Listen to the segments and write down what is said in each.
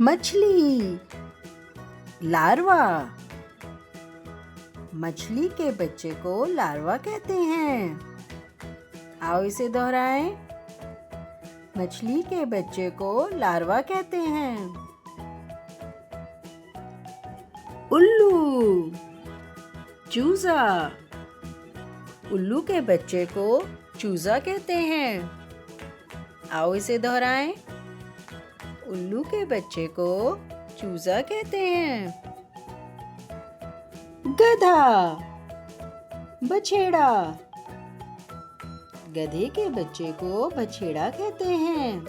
मछली, लार्वा। मछली के बच्चे को लार्वा कहते हैं। आओ इसे दोहराएं। मछली के बच्चे को लार्वा कहते हैं। उल्लू, चूजा। उल्लू के बच्चे को चूजा कहते हैं। आओ इसे दोहराएं। उल्लू के बच्चे को चूजा कहते हैं। गधा, बछेड़ा। गधे के बच्चे को बछेड़ा कहते हैं।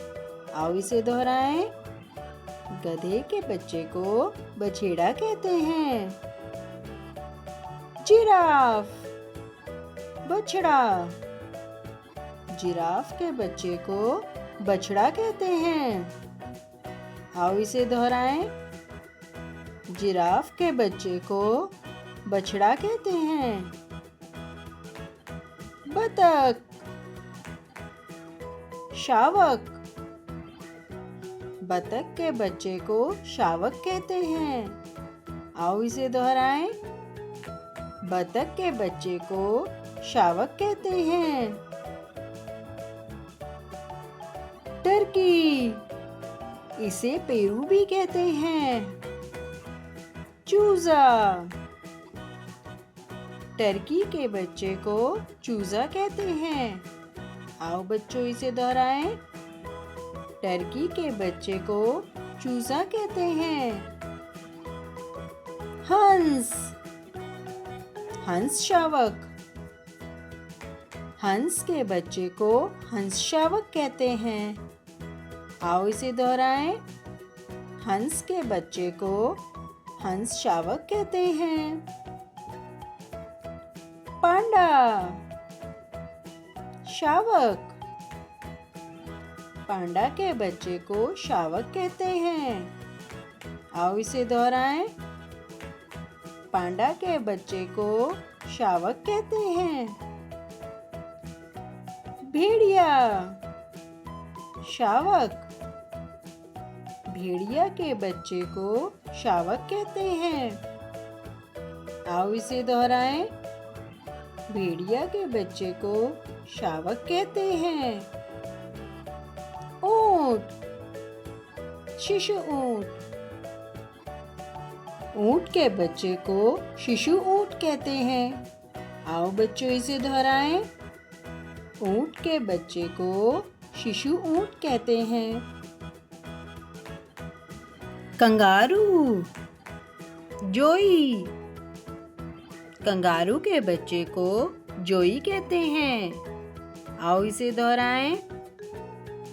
आओ इसे दोहराएं। गधे के बच्चे को बछेड़ा कहते हैं। जिराफ, बछड़ा। जिराफ के बच्चे को बछड़ा कहते हैं। आओ इसे दोहराएं। जिराफ के बच्चे को बछड़ा कहते हैं। बतख, शावक। बतख के बच्चे को शावक कहते हैं। आओ इसे दोहराएं। बतख के बच्चे को शावक कहते हैं। टर्की, इसे पेरू भी कहते हैं। चूजा, टर्की के बच्चे को चूजा कहते हैं। आओ बच्चों इसे दोहराएं। टर्की के बच्चे को चूजा कहते हैं। हंस, हंस शावक। हंस के बच्चे को हंस शावक कहते हैं। आओ इसे दोहराएं। हंस के बच्चे को हंस शावक कहते हैं। पांडा, शावक। पांडा के बच्चे को शावक कहते हैं। आओ इसे दोहराएं। पांडा के बच्चे को शावक कहते हैं। भेड़िया, शावक। भेड़िया के बच्चे को शावक कहते हैं। आओ इसे दोहराएं। भेड़िया के बच्चे को शावक कहते हैं। ऊंट, शिशु ऊंट। ऊंट के बच्चे को शिशु ऊंट कहते हैं। आओ बच्चों इसे दोहराएं। ऊंट के बच्चे को शिशु ऊंट कहते हैं। कंगारू, जोई। कंगारू के बच्चे को जोई कहते हैं। आओ इसे दोहराएं।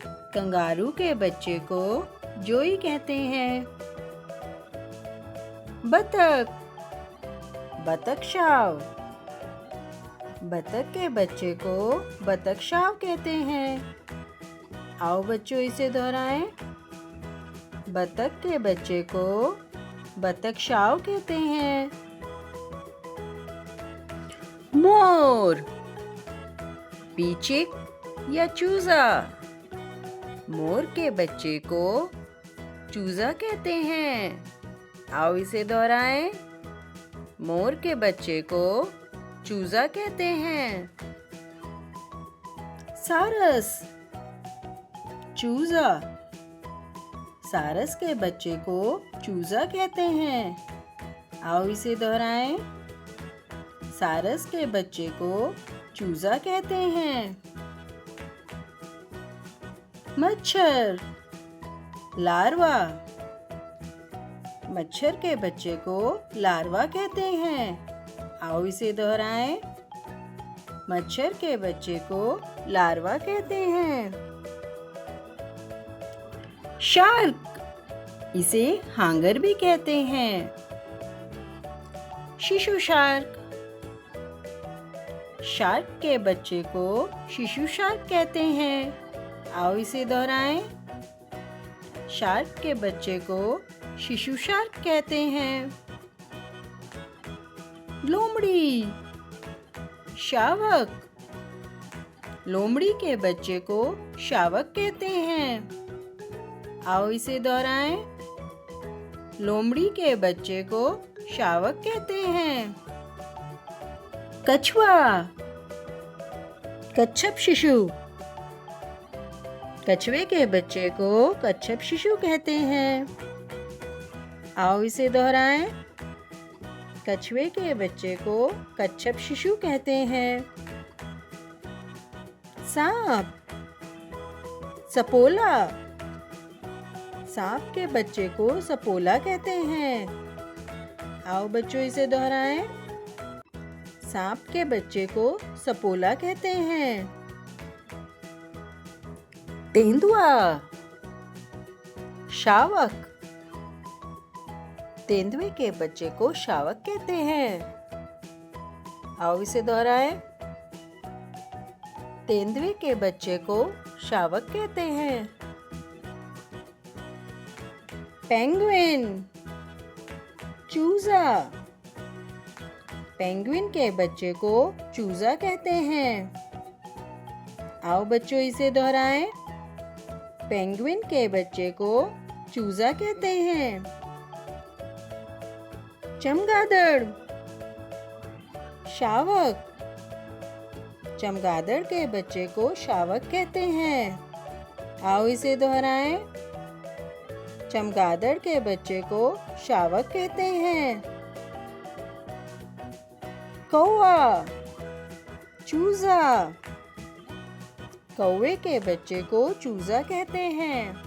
कंगारू के बच्चे को जोई कहते हैं। बतख, बतखशाव। बतख के बच्चे को बतखशाव कहते हैं। आओ बच्चों इसे दोहराएं। बतख के बच्चे को बतखशाव कहते हैं। मोर, पीचिक या चूजा। मोर के बच्चे को चूजा कहते हैं। आओ इसे दोहराएं। मोर के बच्चे को चूजा कहते हैं। सारस, चूजा। सारस के बच्चे को चूजा कहते हैं। आओ इसे दोहराएं। सारस के बच्चे को चूजा कहते हैं। मच्छर, लार्वा। मच्छर के बच्चे को लार्वा कहते हैं। आओ इसे दोहराएं। मच्छर के बच्चे को लार्वा कहते हैं। शार्क, इसे हांगर भी कहते हैं। शिशु शार्क। शार्क के बच्चे को शिशु शार्क कहते हैं। आओ इसे दोहराएं। शार्क के बच्चे को शिशु शार्क कहते हैं। लोमड़ी, शावक। लोमड़ी के बच्चे को शावक कहते हैं। आओ इसे दोहराएं। लोमड़ी के बच्चे को शावक कहते हैं। कछुआ, कच्छप शिशु। कछुए के बच्चे को कच्छप शिशु कहते हैं। आओ इसे दोहराएं। कछुए के बच्चे को कच्छप शिशु कहते हैं। सांप, सपोला। सांप के बच्चे को सपोला कहते हैं। आओ बच्चों इसे दोहराएं। सांप के बच्चे को सपोला कहते हैं। तेंदुआ, शावक। तेंदुए के बच्चे को शावक कहते हैं। आओ इसे दोहराएं। तेंदुए के बच्चे को शावक कहते हैं। पेंगुइन, चूजा। पेंगुइन के बच्चे को चूजा कहते हैं। आओ बच्चों इसे दोहराएं। पेंगुइन के बच्चे को चूजा कहते हैं। चमगादड़, शावक। चमगादड़ के बच्चे को शावक कहते हैं। आओ इसे दोहराएं। चमगादड़ के बच्चे को शावक कहते हैं। कौआ, चूजा। कौवे के बच्चे को चूजा कहते हैं।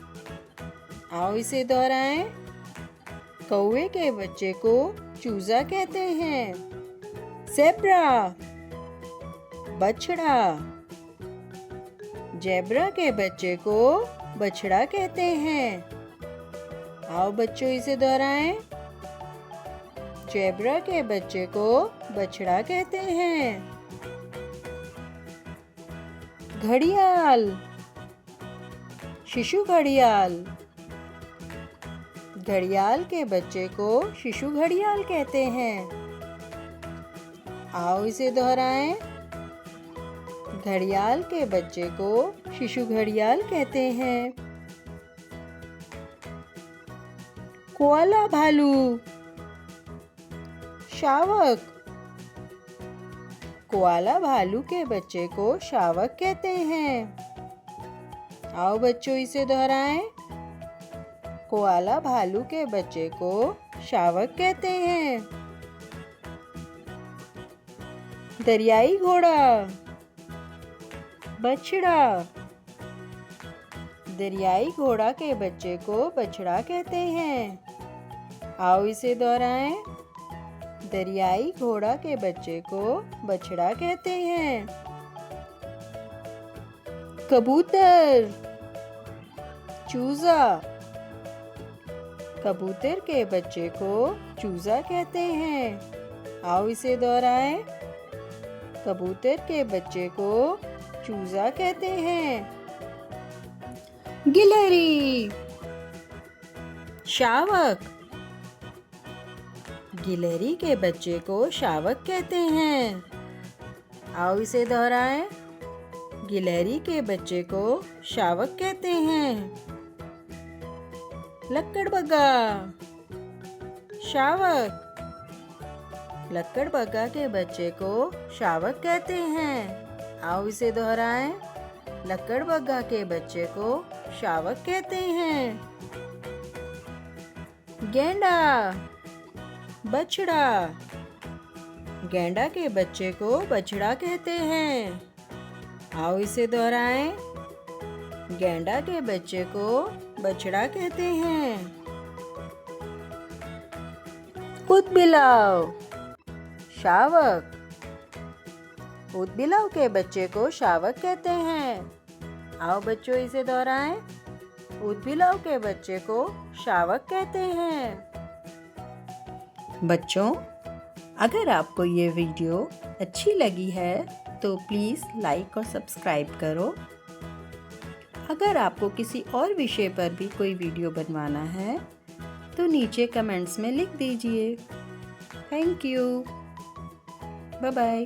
आओ इसे दोहराएं। कौवे के बच्चे को चूजा कहते हैं। ज़ेब्रा, बछड़ा। ज़ेब्रा के बच्चे को बछड़ा कहते हैं। आओ बच्चों इसे दोहराएं। ज़ेब्रा के बच्चे को बछड़ा कहते हैं। घड़ियाल, शिशु घड़ियाल। घड़ियाल के बच्चे को शिशु घड़ियाल कहते हैं। आओ इसे दोहराएं। घड़ियाल के बच्चे को शिशु घड़ियाल कहते हैं। कोआला भालू, शावक। कोआला भालू के बच्चे को शावक कहते हैं। आओ बच्चों इसे दोहराएं। कोआला भालू के बच्चे को शावक कहते हैं। दरियाई घोड़ा, बछड़ा। दरियाई घोड़ा के बच्चे को बछड़ा कहते हैं। आओ इसे दोहराएं। दरियाई घोड़ा के बच्चे को बछड़ा कहते हैं। कबूतर, चूजा। कबूतर के बच्चे को चूजा कहते हैं। आओ इसे दोहराएं। कबूतर के बच्चे को चूजा कहते हैं। गिलहरी, शावक। गिलहरी के बच्चे को शावक कहते हैं। आओ इसे दोहराएं। गिलहरी के बच्चे को शावक कहते हैं। लक्कड़बग्गा, शावक। लक्कड़बग्गा के बच्चे को शावक कहते हैं। आओ इसे दोहराएं। लक्कड़बग्गा के बच्चे को शावक कहते हैं। गेंडा, बछड़ा। गेंडा के बच्चे को बछड़ा कहते हैं। आओ इसे दोहराएं। गेंडा के बच्चे को बछड़ा कहते हैं। ऊदबिलाव, शावक। ऊदबिलाव के बच्चे को शावक कहते हैं। आओ बच्चों इसे दोहराएं। ऊदबिलाव के बच्चे को शावक कहते हैं। बच्चों, अगर आपको ये वीडियो अच्छी लगी है तो प्लीज़ लाइक और सब्सक्राइब करो। अगर आपको किसी और विषय पर भी कोई वीडियो बनवाना है तो नीचे कमेंट्स में लिख दीजिए। Thank you. Bye bye.